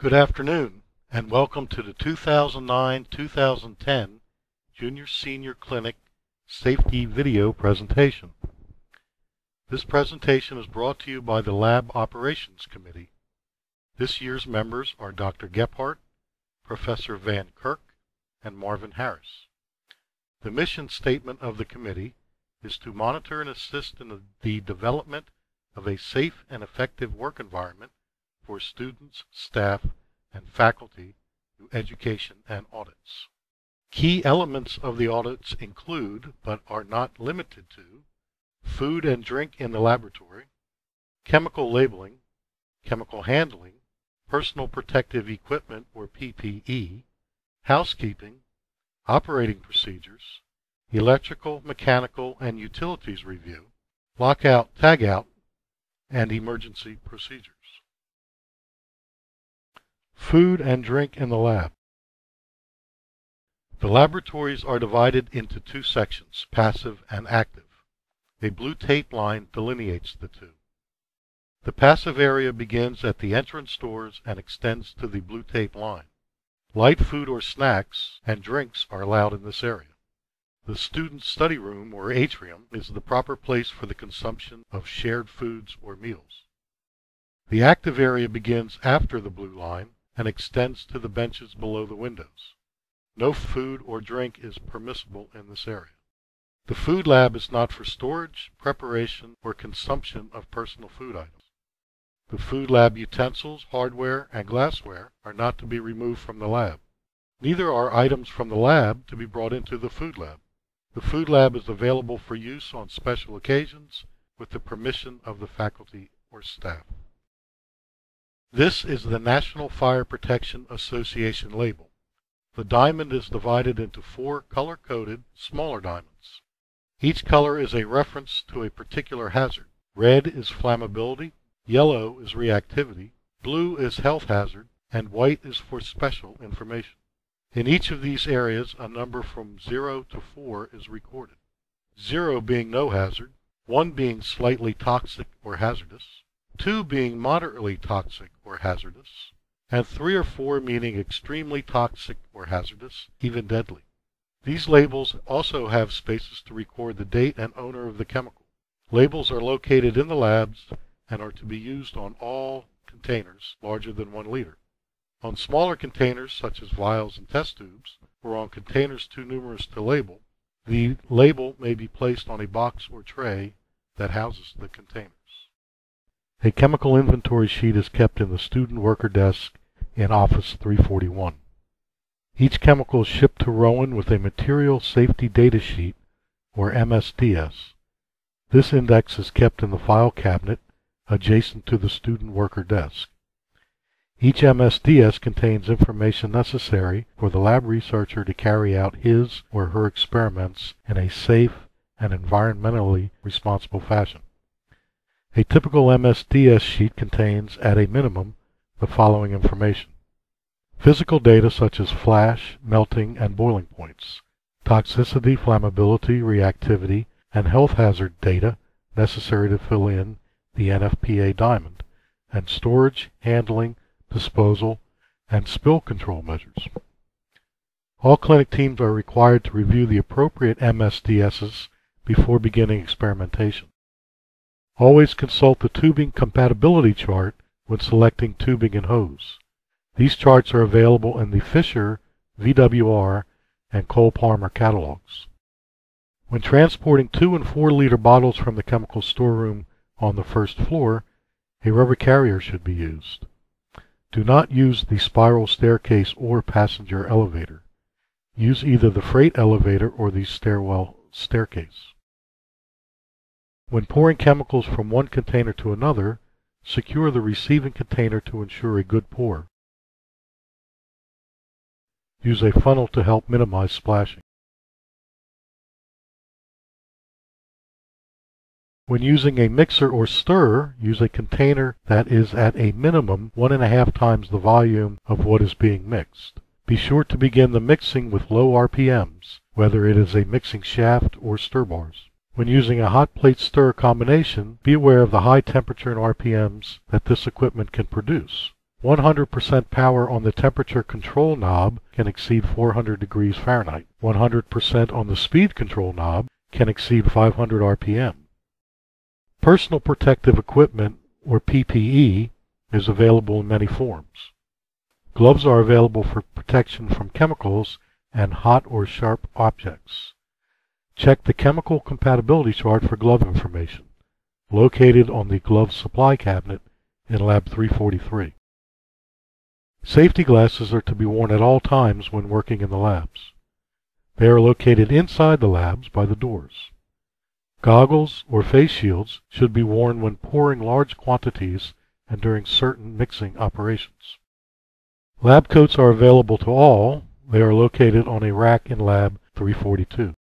Good afternoon, and welcome to the 2009-2010 Junior Senior Clinic Safety Video presentation. This presentation is brought to you by the Lab Operations Committee. This year's members are Dr. Gephardt, Professor Van Kirk, and Marvin Harris. The mission statement of the committee is to monitor and assist in the development of a safe and effective work environment for students, staff, and faculty through education and audits. Key elements of the audits include, but are not limited to, food and drink in the laboratory, chemical labeling, chemical handling, personal protective equipment or PPE, housekeeping, operating procedures, electrical, mechanical, and utilities review, lockout, tagout, and emergency procedures. Food and drink in the lab. The laboratories are divided into two sections, passive and active. A blue tape line delineates the two. The passive area begins at the entrance doors and extends to the blue tape line. Light food or snacks and drinks are allowed in this area. The student study room or atrium is the proper place for the consumption of shared foods or meals. The active area begins after the blue line and extends to the benches below the windows. No food or drink is permissible in this area. The food lab is not for storage, preparation, or consumption of personal food items. The food lab utensils, hardware, and glassware are not to be removed from the lab. Neither are items from the lab to be brought into the food lab. The food lab is available for use on special occasions with the permission of the faculty or staff. This is the National Fire Protection Association label. The diamond is divided into 4 color-coded, smaller diamonds. Each color is a reference to a particular hazard. Red is flammability, yellow is reactivity, blue is health hazard, and white is for special information. In each of these areas, a number from 0 to 4 is recorded. 0 being no hazard, 1 being slightly toxic or hazardous, 2 being moderately toxic or hazardous, and 3 or 4 meaning extremely toxic or hazardous, even deadly. These labels also have spaces to record the date and owner of the chemical. Labels are located in the labs and are to be used on all containers larger than 1 liter. On smaller containers, such as vials and test tubes, or on containers too numerous to label, the label may be placed on a box or tray that houses the containers. A chemical inventory sheet is kept in the student worker desk in Office 341. Each chemical is shipped to Rowan with a Material Safety Data Sheet, or MSDS. This index is kept in the file cabinet adjacent to the student worker desk. Each MSDS contains information necessary for the lab researcher to carry out his or her experiments in a safe and environmentally responsible fashion. A typical MSDS sheet contains, at a minimum, the following information: physical data such as flash, melting, and boiling points, toxicity, flammability, reactivity, and health hazard data necessary to fill in the NFPA diamond, and storage, handling, disposal, and spill control measures. All clinic teams are required to review the appropriate MSDSs before beginning experimentation. Always consult the tubing compatibility chart when selecting tubing and hose. These charts are available in the Fisher, VWR, and Cole-Parmer catalogs. When transporting 2 and 4 liter bottles from the chemical storeroom on the first floor, a rubber carrier should be used. Do not use the spiral staircase or passenger elevator. Use either the freight elevator or the stairwell staircase. When pouring chemicals from one container to another, secure the receiving container to ensure a good pour. Use a funnel to help minimize splashing. When using a mixer or stirrer, use a container that is at a minimum 1.5 times the volume of what is being mixed. Be sure to begin the mixing with low RPMs, whether it is a mixing shaft or stir bars. When using a hot plate stir combination, be aware of the high temperature and RPMs that this equipment can produce. 100% power on the temperature control knob can exceed 400 degrees Fahrenheit. 100% on the speed control knob can exceed 500 RPM. Personal protective equipment, or PPE, is available in many forms. Gloves are available for protection from chemicals and hot or sharp objects. Check the chemical compatibility chart for glove information, located on the glove supply cabinet in Lab 343. Safety glasses are to be worn at all times when working in the labs. They are located inside the labs by the doors. Goggles or face shields should be worn when pouring large quantities and during certain mixing operations. Lab coats are available to all. They are located on a rack in Lab 342.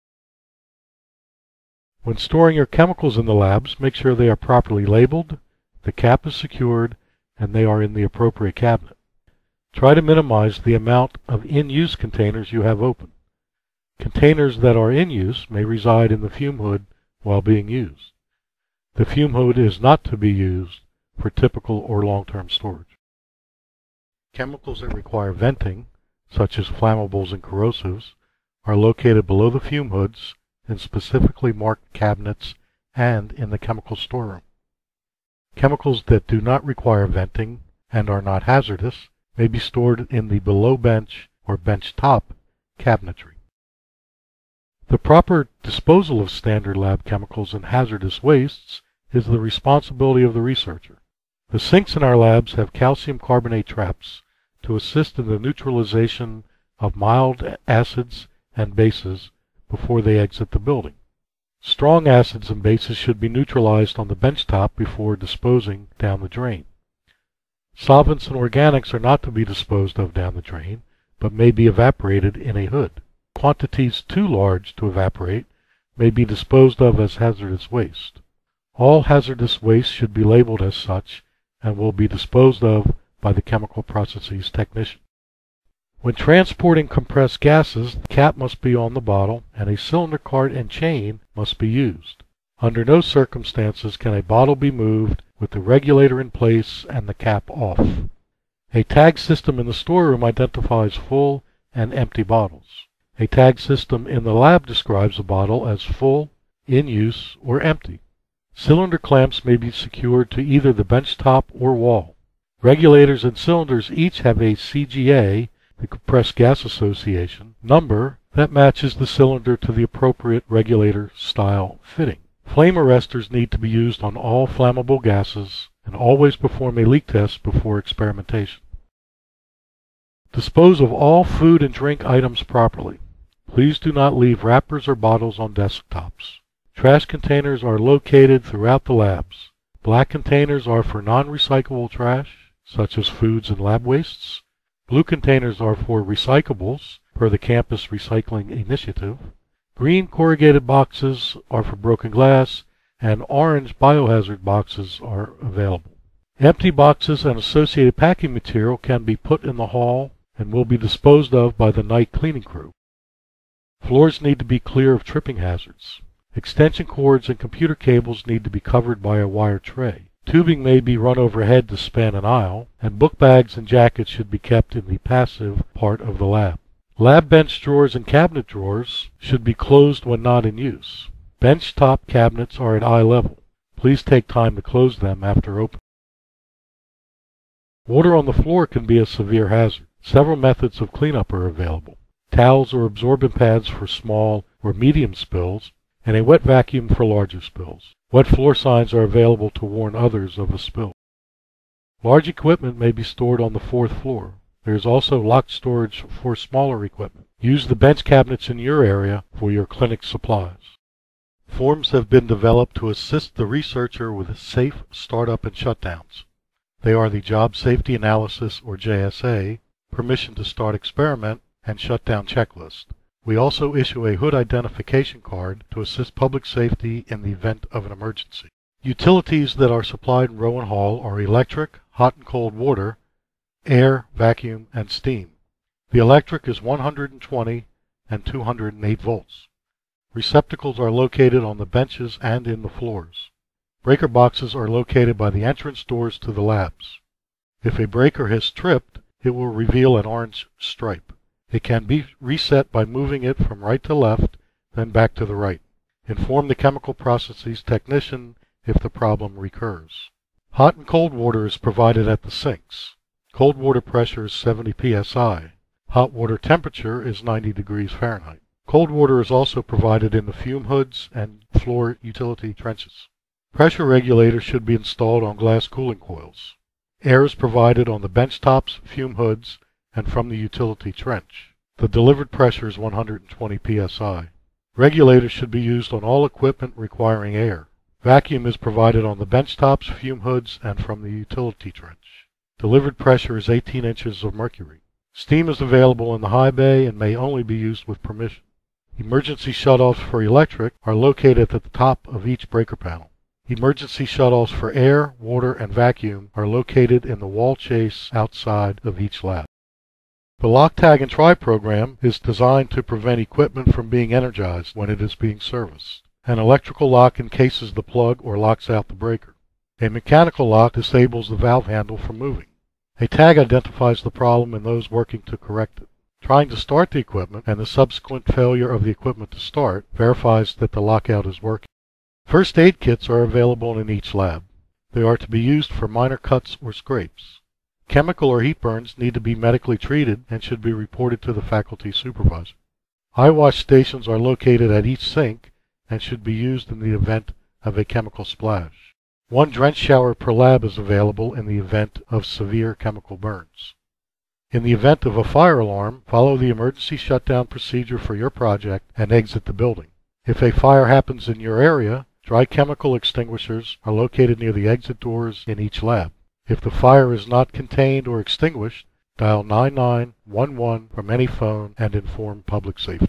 When storing your chemicals in the labs, make sure they are properly labeled, the cap is secured, and they are in the appropriate cabinet. Try to minimize the amount of in-use containers you have open. Containers that are in use may reside in the fume hood while being used. The fume hood is not to be used for typical or long-term storage. Chemicals that require venting, such as flammables and corrosives, are located below the fume hoods in specifically marked cabinets and in the chemical storeroom. Chemicals that do not require venting and are not hazardous may be stored in the below bench or bench top cabinetry. The proper disposal of standard lab chemicals and hazardous wastes is the responsibility of the researcher. The sinks in our labs have calcium carbonate traps to assist in the neutralization of mild acids and bases before they exit the building. Strong acids and bases should be neutralized on the bench top before disposing down the drain. Solvents and organics are not to be disposed of down the drain, but may be evaporated in a hood. Quantities too large to evaporate may be disposed of as hazardous waste. All hazardous waste should be labeled as such and will be disposed of by the chemical processes technician. When transporting compressed gases, the cap must be on the bottle and a cylinder cart and chain must be used. Under no circumstances can a bottle be moved with the regulator in place and the cap off. A tag system in the storeroom identifies full and empty bottles. A tag system in the lab describes a bottle as full, in use, or empty. Cylinder clamps may be secured to either the bench top or wall. Regulators and cylinders each have a CGA, the Compressed Gas Association, number that matches the cylinder to the appropriate regulator style fitting. Flame arresters need to be used on all flammable gases and always perform a leak test before experimentation. Dispose of all food and drink items properly. Please do not leave wrappers or bottles on desktops. Trash containers are located throughout the labs. Black containers are for non-recyclable trash, such as foods and lab wastes. Blue containers are for recyclables, per the Campus Recycling Initiative. Green corrugated boxes are for broken glass, and orange biohazard boxes are available. Empty boxes and associated packing material can be put in the hall and will be disposed of by the night cleaning crew. Floors need to be clear of tripping hazards. Extension cords and computer cables need to be covered by a wire tray. Tubing may be run overhead to span an aisle, and book bags and jackets should be kept in the passive part of the lab. Lab bench drawers and cabinet drawers should be closed when not in use. Bench top cabinets are at eye level. Please take time to close them after opening. Water on the floor can be a severe hazard. Several methods of cleanup are available. Towels or absorbent pads for small or medium spills, and a wet vacuum for larger spills. Wet floor signs are available to warn others of a spill. Large equipment may be stored on the 4th floor. There is also locked storage for smaller equipment. Use the bench cabinets in your area for your clinic supplies. Forms have been developed to assist the researcher with safe startup and shutdowns. They are the Job Safety Analysis, or JSA, Permission to Start Experiment, and Shutdown Checklist. We also issue a hood identification card to assist public safety in the event of an emergency. Utilities that are supplied in Rowan Hall are electric, hot and cold water, air, vacuum, and steam. The electric is 120 and 208 volts. Receptacles are located on the benches and in the floors. Breaker boxes are located by the entrance doors to the labs. If a breaker has tripped, it will reveal an orange stripe. It can be reset by moving it from right to left, then back to the right. Inform the chemical processes technician if the problem recurs. Hot and cold water is provided at the sinks. Cold water pressure is 70 psi. Hot water temperature is 90 degrees Fahrenheit. Cold water is also provided in the fume hoods and floor utility trenches. Pressure regulators should be installed on glass cooling coils. Air is provided on the bench tops, fume hoods, and from the utility trench. The delivered pressure is 120 psi. Regulators should be used on all equipment requiring air. Vacuum is provided on the bench tops, fume hoods, and from the utility trench. Delivered pressure is 18 inches of mercury. Steam is available in the high bay and may only be used with permission. Emergency shutoffs for electric are located at the top of each breaker panel. Emergency shutoffs for air, water, and vacuum are located in the wall chase outside of each lab. The lock, tag, and try program is designed to prevent equipment from being energized when it is being serviced. An electrical lock encases the plug or locks out the breaker. A mechanical lock disables the valve handle from moving. A tag identifies the problem and those working to correct it. Trying to start the equipment and the subsequent failure of the equipment to start verifies that the lockout is working. First aid kits are available in each lab. They are to be used for minor cuts or scrapes. Chemical or heat burns need to be medically treated and should be reported to the faculty supervisor. Eye wash stations are located at each sink and should be used in the event of a chemical splash. One drench shower per lab is available in the event of severe chemical burns. In the event of a fire alarm, follow the emergency shutdown procedure for your project and exit the building. If a fire happens in your area, dry chemical extinguishers are located near the exit doors in each lab. If the fire is not contained or extinguished, dial 9911 from any phone and inform public safety.